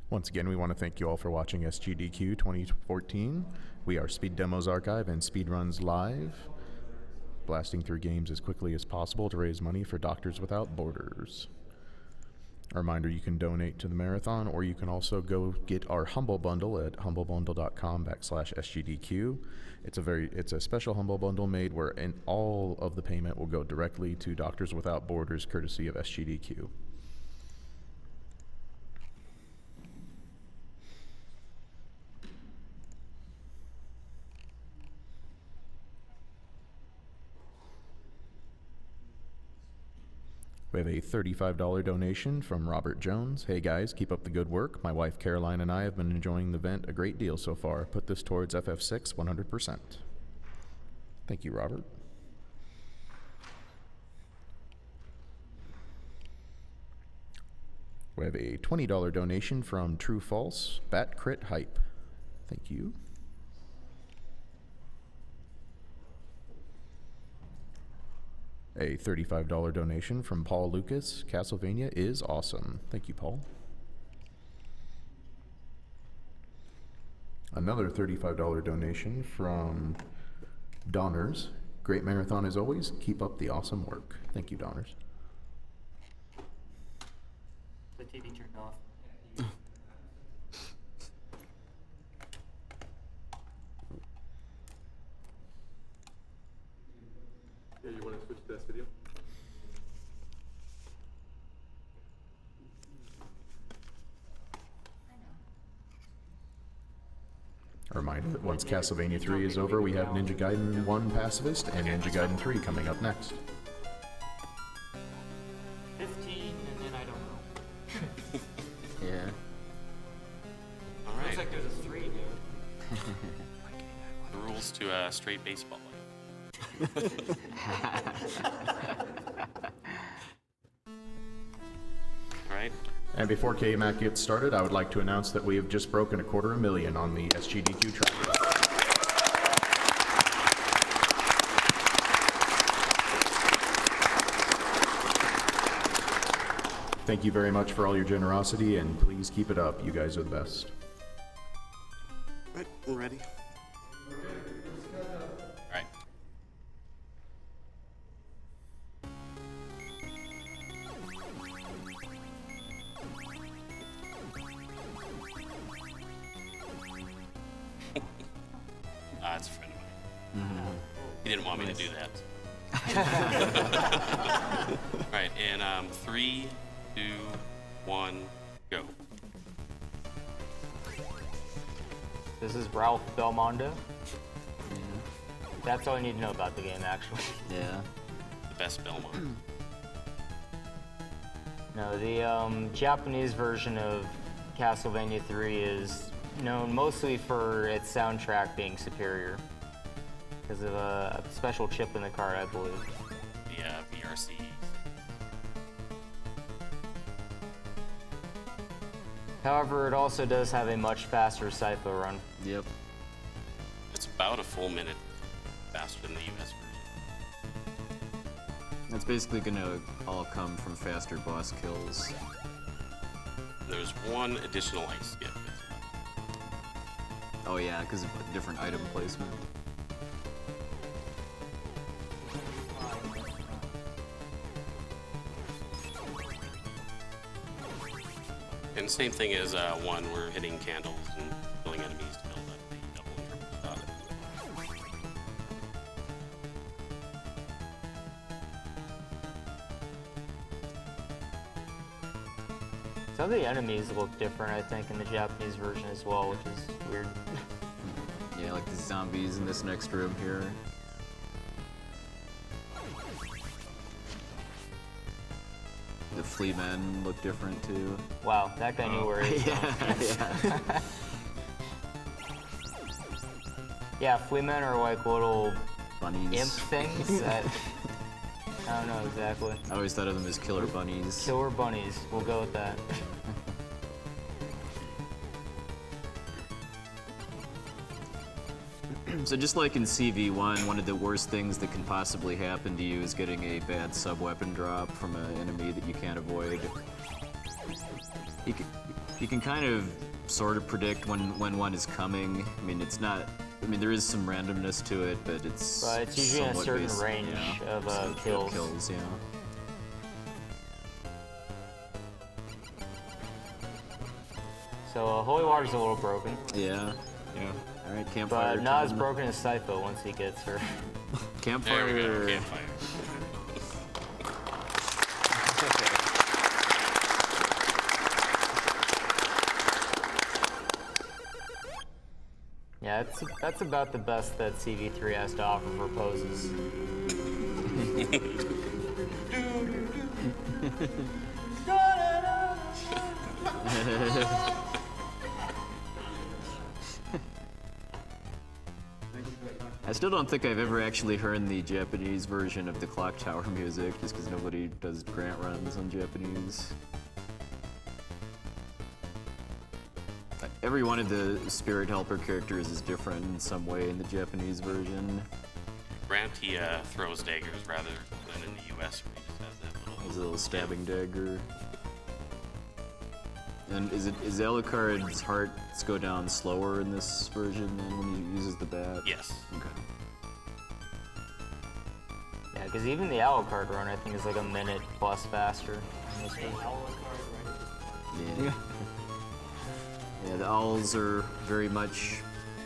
Once again, we want to thank you all for watching SGDQ 2014. We are Speed Demos Archive and Speedruns Live, blasting through games as quickly as possible to raise money for Doctors Without Borders. A reminder, you can donate to the marathon, or you can also go get our Humble Bundle at humblebundle.com/SGDQ. It's a special Humble Bundle made where all of the payment will go directly to Doctors Without Borders, courtesy of SGDQ. We have a $35 donation from Robert Jones. Hey guys, keep up the good work. My wife Caroline and I have been enjoying the event a great deal so far. Put this towards FF6 100%. Thank you, Robert. We have a $20 donation from True False, Bat Crit Hype. Thank you. A $35 donation from Paul Lucas. Castlevania is awesome. Thank you, Paul. Another $35 donation from Donners. Great marathon as always. Keep up the awesome work. Thank you, Donners. The TV turned off. Yeah, you want to switch to this video? A reminder that once Castlevania III is over, we have Ninja Gaiden 1 Pacifist and Ninja Gaiden 3 coming up next. 15, and then I don't know. Yeah. All right. Looks like there's a 3, dude. The rules to straight baseball life. All right. And before kmac gets started, I would like to announce that we have just broken 250,000 on the SGDQ tracker. Thank you very much for all your generosity, and please keep it up. You guys are the best. Right, we're ready. All right. That's a friend of mine. Mm-hmm. He didn't want me to do that. All right, and 3, 2, 1, go. This is Ralph Belmondo. Yeah. That's all you need to know about the game, actually. Yeah. The best Belmont. No, the Japanese version of Castlevania III is known mostly for its soundtrack being superior because of a special chip in the card, I believe. The VRC. However, it also does have a much faster Cypher run. Yep. It's about a full minute faster than the US version. That's basically gonna all come from faster boss kills. There's one additional ice skip. Oh yeah, because of different item placement. And same thing as 1, we're hitting candles and killing enemies to build up the double and triple shot. Some of the enemies look different, I think, in the Japanese version as well, which is weird. Yeah, like the zombies in this next room here. The flea men look different too. Wow, that guy knew where he was going. Yeah. Yeah, flea men are like little Bunnies. imp things that... I don't know exactly. I always thought of them as killer bunnies. Killer bunnies, we'll go with that. So just like in CV1, one of the worst things that can possibly happen to you is getting a bad sub-weapon drop from an enemy that you can't avoid. You can kind of sort of predict when one is coming. I mean, it's not. I mean, there is some randomness to it, but it's. But it's usually in a somewhat certain based, range yeah, of so kills. Kills, yeah. So Holy Water's a little broken, Yeah. Yeah. All right, campfire. but not as time. broken as Sypho once he gets her. Campfire. There we go, campfire. Yeah, that's about the best that CV3 has to offer for poses. I still don't think I've ever actually heard the Japanese version of the Clock Tower music, just because nobody does grant runs on Japanese. Every one of the Spirit Helper characters is different in some way in the Japanese version. Grant, he throws daggers rather than in the US where he just has that There's a little stabbing dagger. And is Alucard's hearts go down slower in this version than when he uses the bat? Yes. Okay. Yeah, because even the Alucard run, I think, is like a minute plus faster in this one. Yeah. Yeah, the owls are very much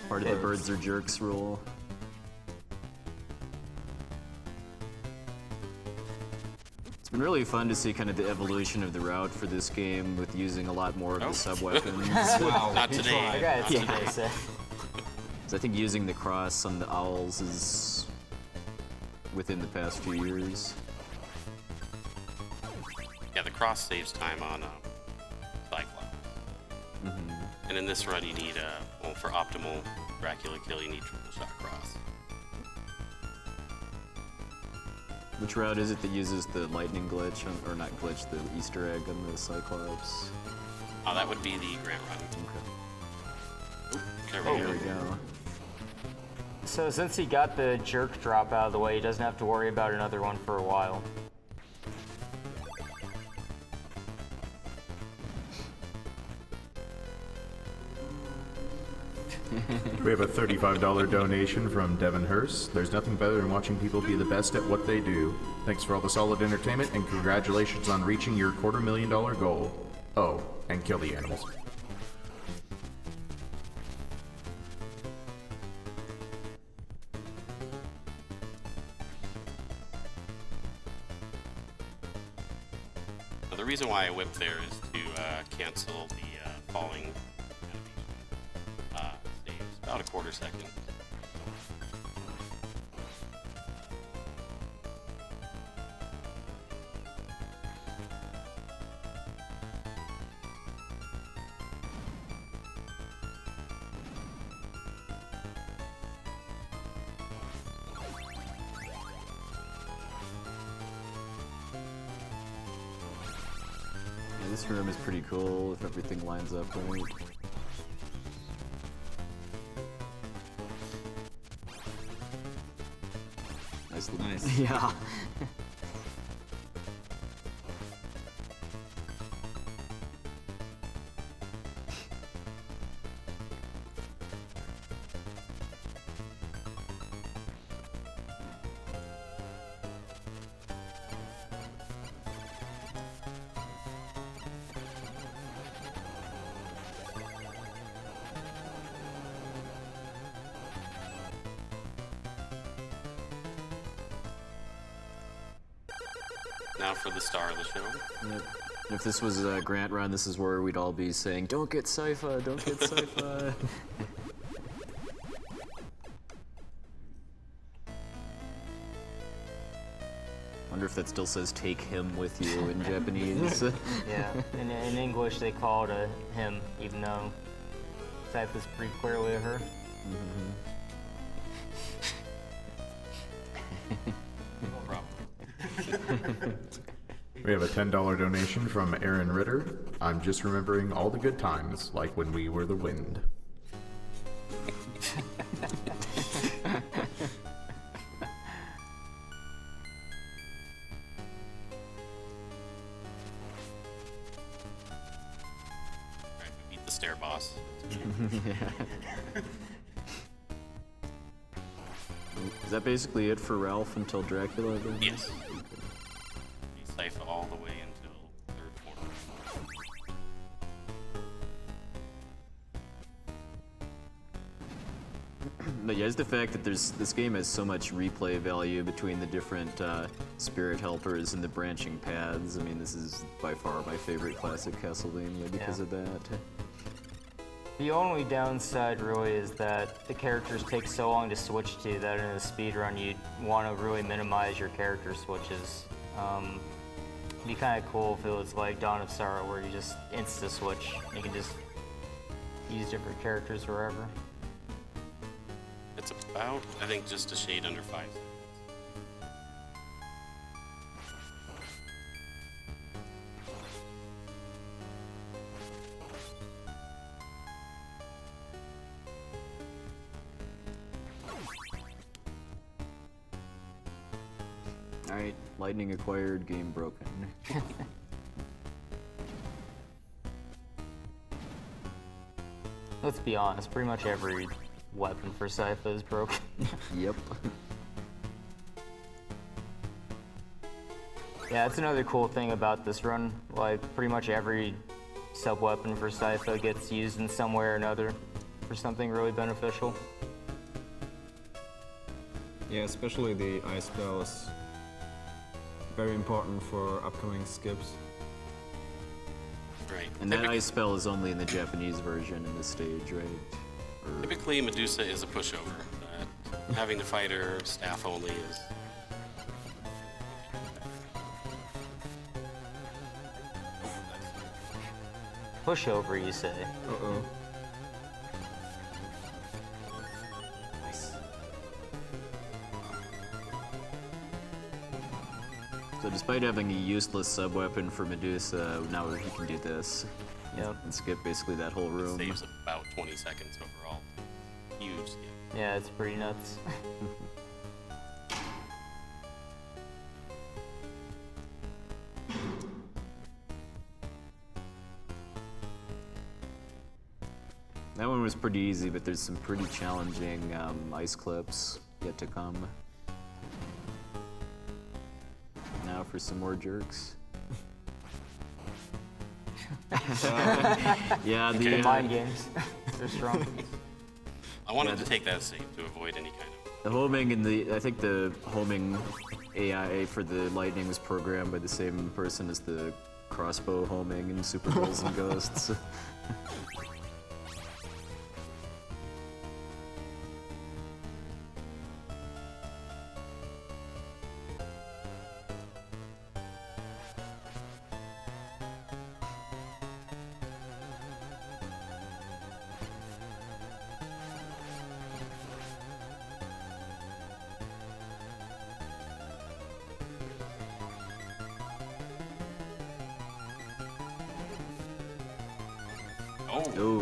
part of the birds are jerks rule. It's been really fun to see kind of the evolution of the route for this game with using a lot more of the sub-weapons. Not today. I got it, Not today. So I think using the cross on the owls is within the past few years. Yeah, the cross saves time on Cyclops. And in this run, you need, well, for optimal Dracula kill, you need triple shot cross. Which route is it that uses the lightning glitch, or not glitch, the Easter egg on the Cyclops? Oh, that would be the Grant run. Okay. There There we we go. go. So since he got the jerk drop out of the way, he doesn't have to worry about another one for a while. We have a $35 donation from Devin Hurst. There's nothing better than watching people be the best at what they do. Thanks for all the solid entertainment, and congratulations on reaching your $250,000 goal. Oh, and kill the animals. Now, the reason why I whipped there is to cancel the falling animation. Saves about a quarter second. Yeah, this room is pretty cool if everything lines up right. Nice. Yeah. Now for the star of the show. Yep. If this was a Grant run, this is where we'd all be saying, "Don't get Sypha, don't get Sypha." Wonder if that still says "take him with you" in Japanese. Yeah, in English they call it a him, even though type is pretty clearly a her. No problem. We have a $10 donation from Aaron Ritter. I'm just remembering all the good times, like when we were the wind. boss. Is that basically it for Ralph until Dracula? Then? Yes. You Sypha all the way until third quarter. But yeah, it's the fact that this game has so much replay value between the different spirit helpers and the branching paths. I mean, this is by far my favorite classic Castlevania because of that. The only downside really is that the characters take so long to switch to that in a speedrun you'd want to really minimize your character switches. It'd be kind of cool if it was like Dawn of Sorrow where you just insta-switch. You can just use different characters wherever. It's about, I think, just a shade under 5 seconds. Alright, lightning acquired, game broken. Let's be honest, pretty much every weapon for Sypha is broken. Yep. Yeah, that's another cool thing about this run. Like, pretty much every sub-weapon for Sypha gets used in some way or another for something really beneficial. Yeah, especially the ice spell is very important for upcoming skips. Right. And that ice spell is only in the Japanese version in this stage, right? Or... Typically, Medusa is a pushover. But having to fight her staff only is. Pushover, you say? Uh-oh. So despite having a useless sub-weapon for Medusa, now he can do this. Yep. And skip basically that whole room. Saves about 20 seconds overall. Huge skip. Yeah, it's pretty nuts. That one was pretty easy, but there's some pretty challenging ice clips yet to come. Now for some more jerks. Yeah, The mind games. They're strong. I wanted to take that save to avoid any kind of. the homing and I think the homing AI for the lightning was programmed by the same person as the crossbow homing in Super Ghouls and Ghosts.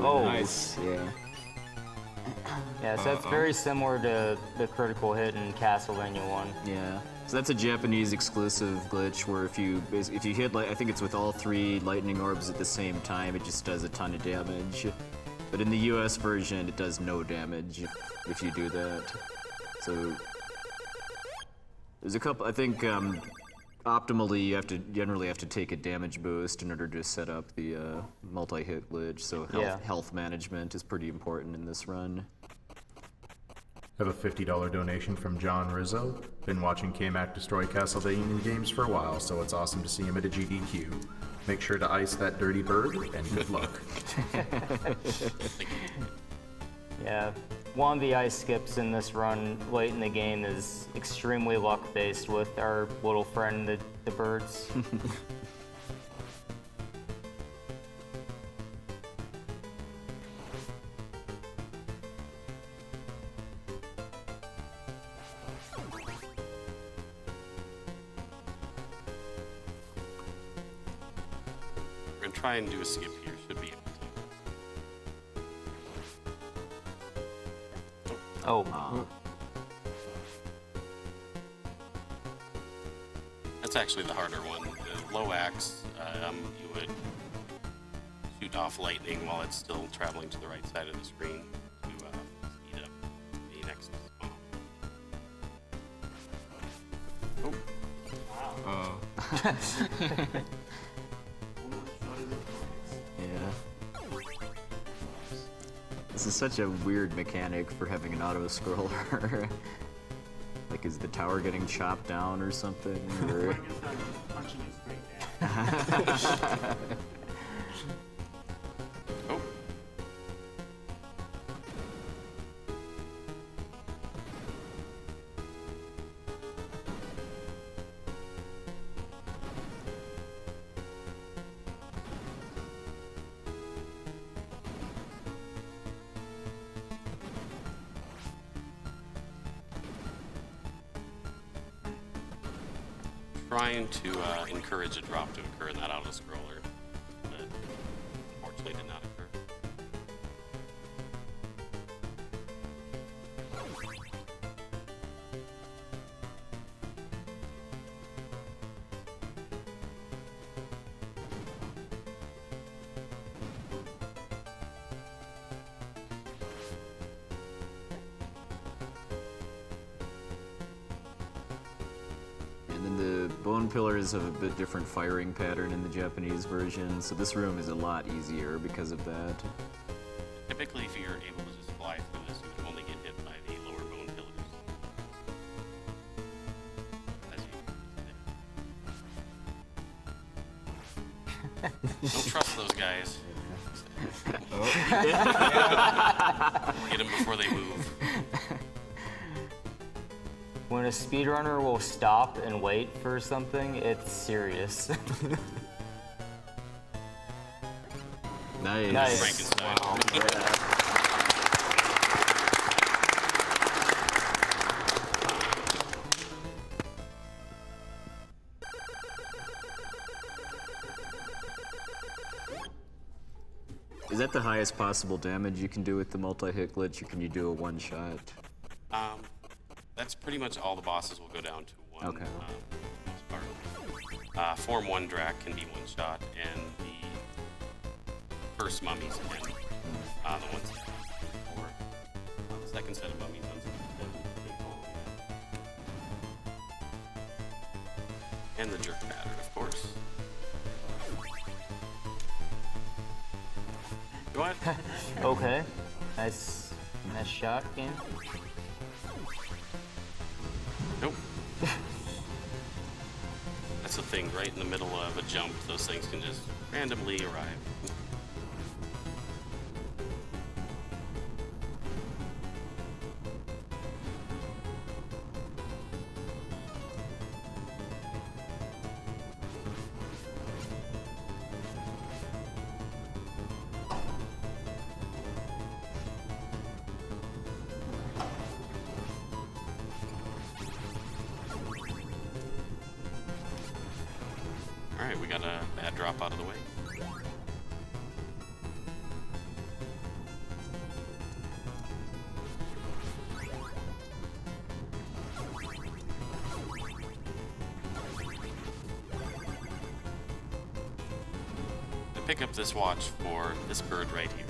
Oh. Nice. Yeah. Yeah, so that's very similar to the critical hit in Castlevania 1. Yeah. So that's a Japanese exclusive glitch where if you hit, like, I think it's with all 3 lightning orbs at the same time, it just does a ton of damage. But in the US version, it does no damage if you do that. So there's a couple, I think, optimally you generally have to take a damage boost in order to set up the multi-hit glitch. So health management is pretty important in this run. Have a $50 donation from John Rizzo. Been watching kmac destroy Castlevania games for a while, so it's awesome to see him at a GDQ. Make sure to ice that dirty bird, and good luck. Yeah, one of the ice skips in this run late in the game is extremely luck-based with our little friend, the birds. We're gonna try and do a skip here. Should be able to. Oh. That's actually the harder one. The low axe, you would shoot off lightning while it's still traveling to the right side of the screen to speed up the next spawn. Yeah. This is such a weird mechanic for having an auto-scroller. Like, is the tower getting chopped down or something? Or... Oh. Trying to encourage a drop to occur in that auto-scroller, but unfortunately did not occur. And then the bone pillars have a bit different firing pattern in the Japanese version, so this room is a lot easier because of that. Typically, if you're able to just fly through this, you would only get hit by the lower bone pillars. As you don't trust those guys. Get them before they move. When a speedrunner will stop and wait for something, it's serious. Nice. Nice. Frankenstein. Is that the highest possible damage you can do with the multi-hit glitch, or can you do a one-shot? That's pretty much all the bosses will go down to one. Okay. For the most part. Form 1 Drac can be one shot, and the first mummies can. The ones or the second set of mummies ones. And the jerk pattern, of course. What? Okay. Nice shot, game. Nope. That's the thing, right in the middle of a jump, those things can just randomly arrive. Alright, we got a bad drop out of the way. I pick up this watch for this bird right here.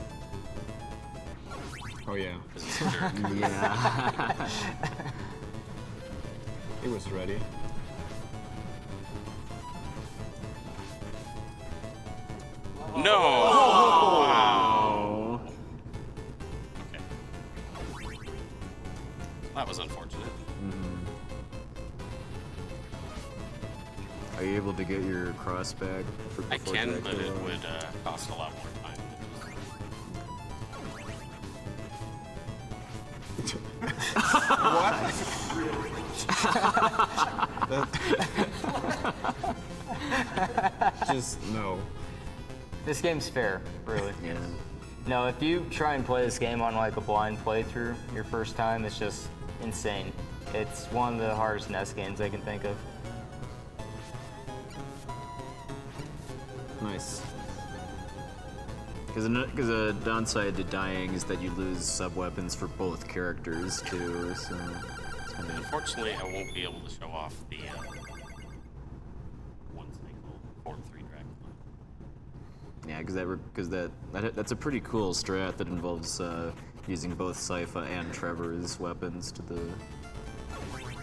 Oh yeah, This is a jerk. Yeah. he was ready. No! Wow. Okay. That was unfortunate. Are you able to get your cross back? I before can, but Dracula? it would cost a lot more time. Just no. This game's fair, really. Yeah. No, if you try and play this game on like a blind playthrough your first time, it's just insane. It's one of the hardest NES games I can think of. Nice. Because a downside to dying is that you lose sub-weapons for both characters, too, so... it's kinda- Unfortunately, I won't be able to show off the one cycle Form 3 Dracula. Yeah, because that's a pretty cool strat that involves using both Sypha and Trevor as weapons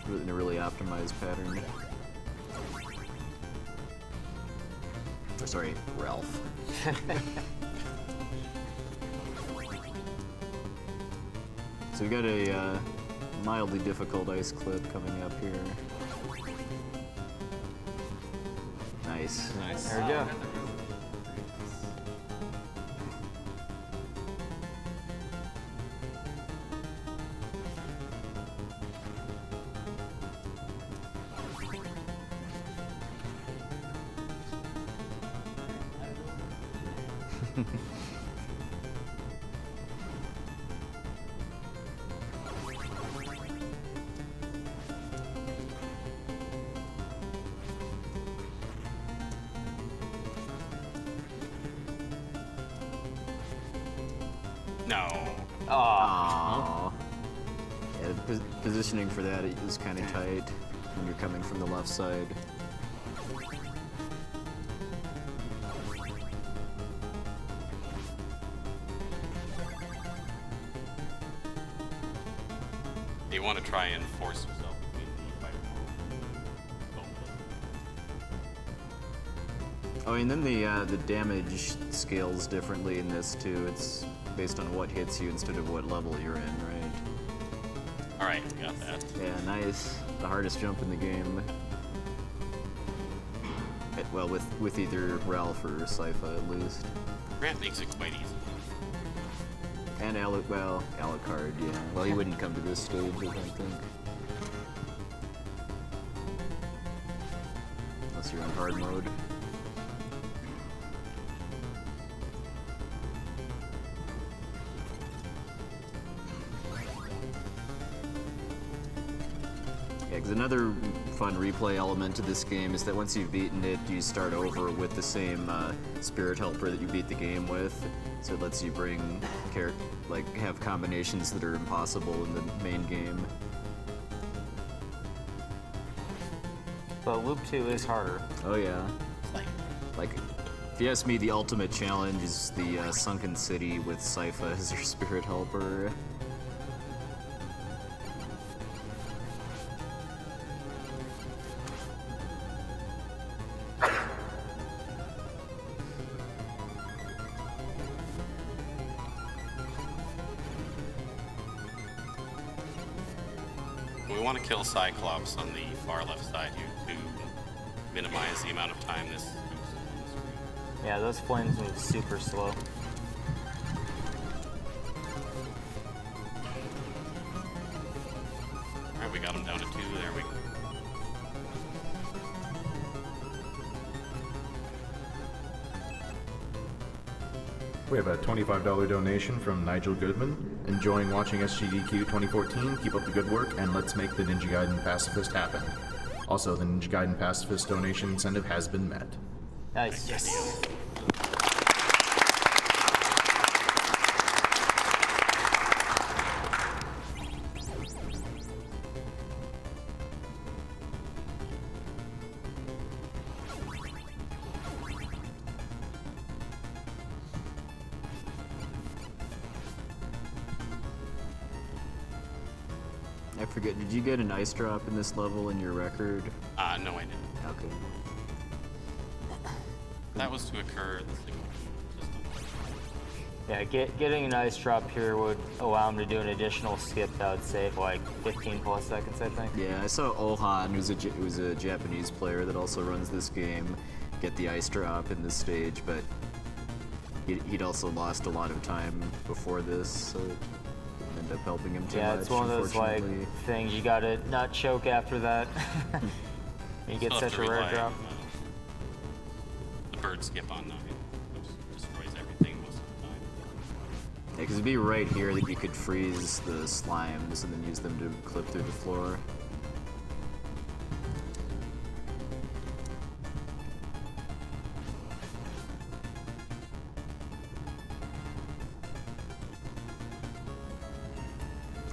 in a really optimized pattern. Or sorry, Ralph. So we got a mildly difficult ice clip coming up here. Nice. There we go. No. Aww. Yeah, the positioning for that is kind of tight when you're coming from the left side. You want to try and force yourself between the fighter. Oh, and then the damage scales differently in this too. It's based on what hits you instead of what level you're in, right? All right, we got that. Yeah, nice. The hardest jump in the game. Well, with either Ralph or Sypha at least. Grant makes it quite easy. And Alucard, yeah. Well, he wouldn't come to this stage, I don't think. Unless you're on hard mode. Yeah, because another fun replay element to this game is that once you've beaten it, you start over with the same spirit helper that you beat the game with. So it lets you bring have combinations that are impossible in the main game. But Loop 2 is harder. Oh yeah. Like, if you ask me, the ultimate challenge is the Sunken City with Sypha as your spirit helper. We want to kill Cyclops on the far left side here to minimize the amount of time this moves on the screen. Yeah, those flames move super slow. Alright, we got him down to 2. There we go. We have a $25 donation from Nigel Goodman. Enjoying watching SGDQ 2014. Keep up the good work, and let's make the Ninja Gaiden Pacifist happen. Also, the Ninja Gaiden Pacifist donation incentive has been met. Nice. Yes. I forget, did you get an ice drop in this level in your record? No, I didn't. Okay. That was to occur the single system. Yeah, getting an ice drop here would allow him to do an additional skip that would save like 15 plus seconds, I think. Yeah, I saw Ohan, who's a Japanese player that also runs this game, get the ice drop in this stage, but he'd also lost a lot of time before this, so it didn't end up helping him too much. Yeah, it's one of those like unfortunately. things you gotta not choke after that. You get Still have such to a rare rely drop. on, the bird skip on 9, which destroys everything most of the time. Yeah, because it'd be right here that you could freeze the slimes and then use them to clip through the floor.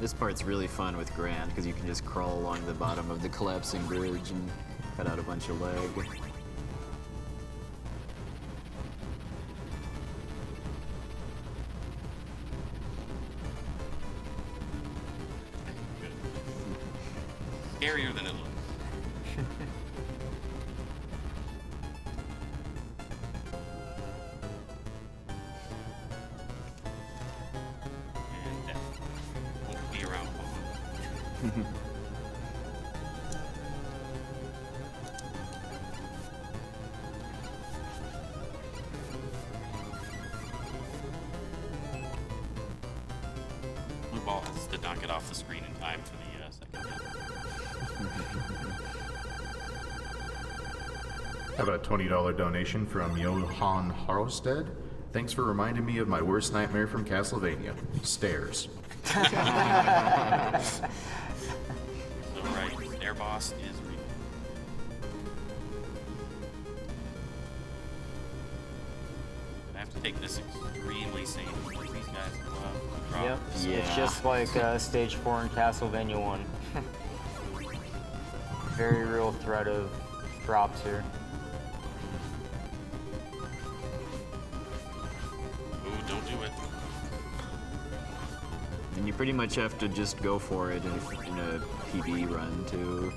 This part's really fun with Grant because you can just crawl along the bottom of the collapsing bridge and cut out a bunch of leg. scarier than it looks. And death won't be around long. Blue ball did not get off the screen in time for the second hit. How about a $20 donation from Johan Harosted? Thanks for reminding me of my worst nightmare from Castlevania. Stairs. So right, Stair Boss is real. I have to take this extremely safe because these guys love to drop. Yep. Yeah. It's just like Stage 4 in Castlevania 1. Very real threat of drops here. Ooh, don't do it. And you pretty much have to just go for it in a PB run to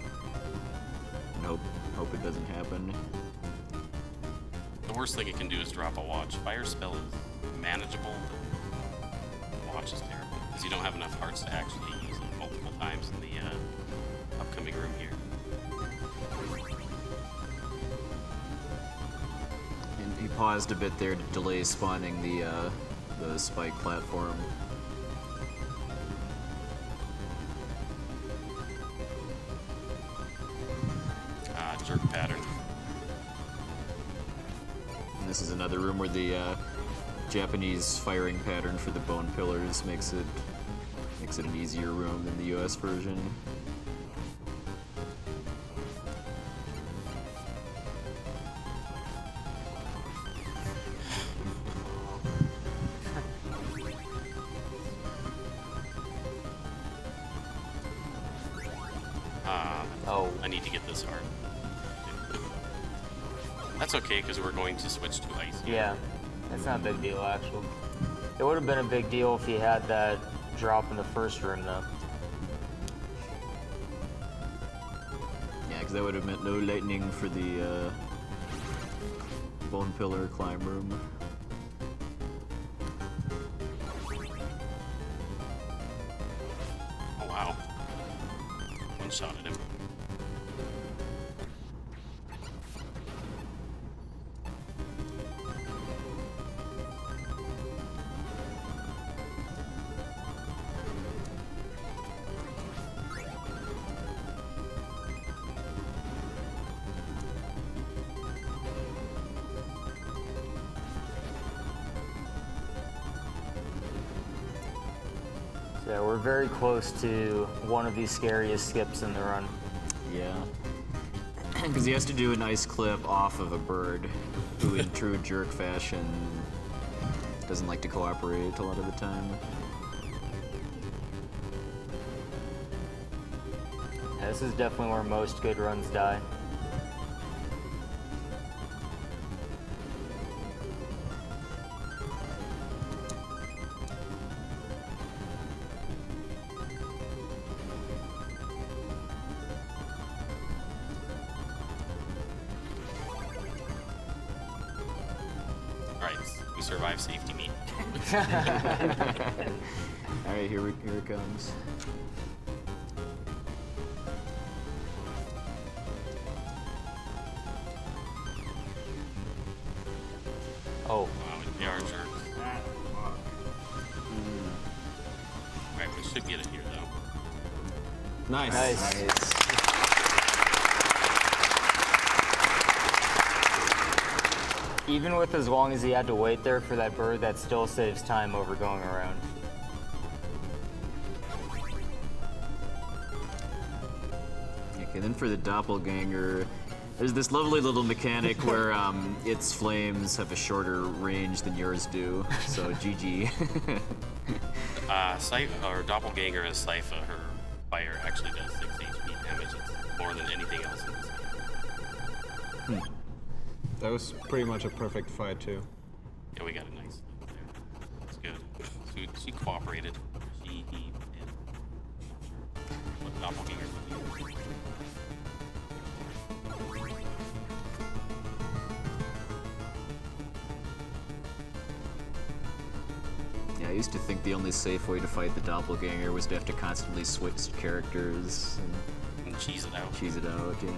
hope it doesn't happen. The worst thing it can do is drop a watch. Fire spell is manageable, but watch is terrible because you don't have enough hearts to actually use it multiple times in the upcoming room here. And he paused a bit there to delay spawning the spike platform. Jerk pattern. And this is another room where the Japanese firing pattern for the bone pillars makes it an easier room than the US version. Oh. I need to get this art. That's okay because we're going to switch to ice. Yeah, that's not a big deal, actually. It would have been a big deal if he had that drop in the first room, though. Yeah, because that would have meant no lightning for the bone pillar climb room. Oh wow. One shot at him. Yeah, we're very close to one of the scariest skips in the run. Yeah. Because he has to do an ice clip off of a bird, who in true jerk fashion doesn't like to cooperate a lot of the time. Yeah, this is definitely where most good runs die. Alright, we survive safety meet. Alright, here it comes. Oh, Wow, they are jerks. Alright, we should get it here though. Nice. nice. Even with as long as he had to wait there for that bird, that still saves time over going around. Okay, then for the doppelganger, there's this lovely little mechanic where its flames have a shorter range than yours do. So GG. Or Doppelganger as Sypha, her fire actually does 6 HP damage. It's more than anything else in this game. That was pretty much a perfect fight too. Yeah, we got a nice loop there. That's good. She cooperated. He did. What Doppelganger Yeah, I used to think the only safe way to fight the doppelganger was to have to constantly switch characters And cheese it out. and cheese it out, yeah.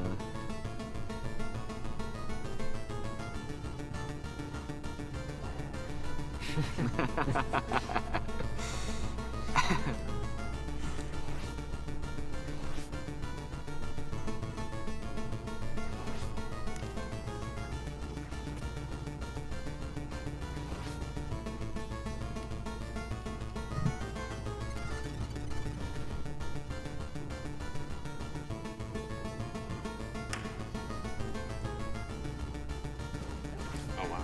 Oh wow.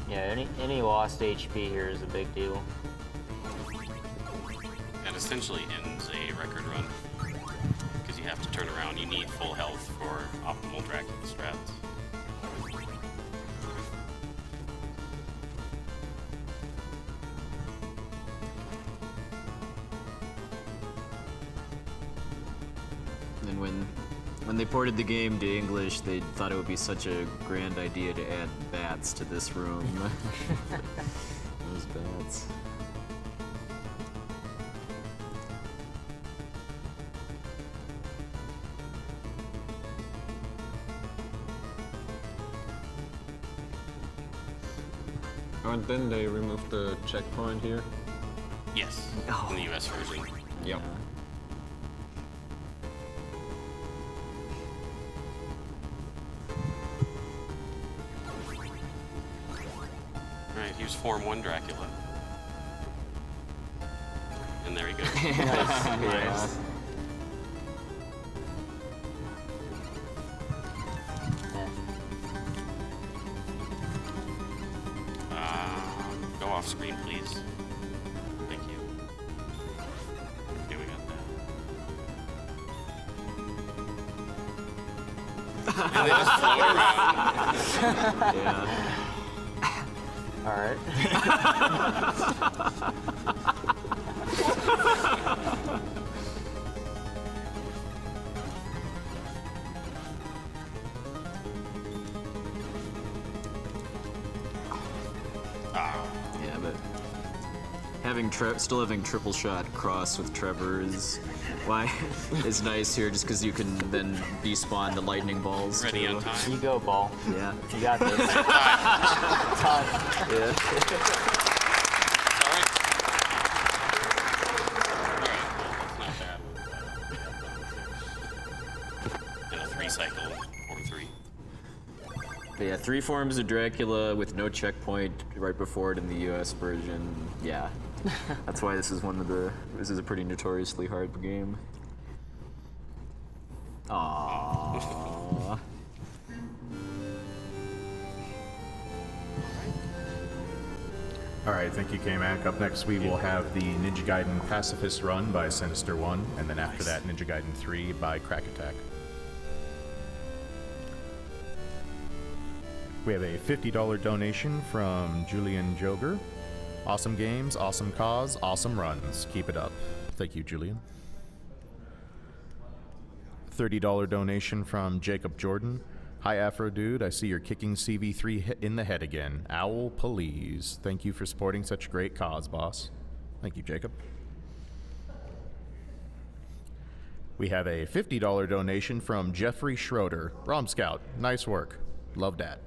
Yeah, any lost HP here is a big deal. And essentially ends a record run. Because you have to turn around. You need full health for optimal Dracula strats. And when they ported the game to English, they thought it would be such a grand idea to add bats to this room. Those bats. Oh, and then they removed the checkpoint here. Yes. Oh. In the US version. Yep. Alright, here's Form 1 Dracula. And there he goes. Nice. Go off screen, please. Thank you. Okay, we got that. And they just float around. Yeah. All right. Yeah, but still having triple shot cross with Trevor is nice here, just because you can then despawn the lightning balls. Ready too. on time. You go, Ball. Yeah. You got this. It's Yeah. alright. Alright, that's not bad. And a 3 cycle, or 3. But yeah, 3 forms of Dracula with no checkpoint right before it in the US version. Yeah. That's why this is a pretty notoriously hard game. Aww. All right, thank you, kmac. Up next, we will have the Ninja Gaiden Pacifist Run by Sinister One, and then after that, Ninja Gaiden 3 by Crack Attack. We have a $50 donation from Julian Joger. Awesome games, awesome cause, awesome runs. Keep it up. Thank you, Julian. $30 donation from Jacob Jordan. Hi, Afro Dude. I see you're kicking CV3 in the head again. Owl, please. Thank you for supporting such a great cause, boss. Thank you, Jacob. We have a $50 donation from Jeffrey Schroeder. Rom Scout, nice work. Love that.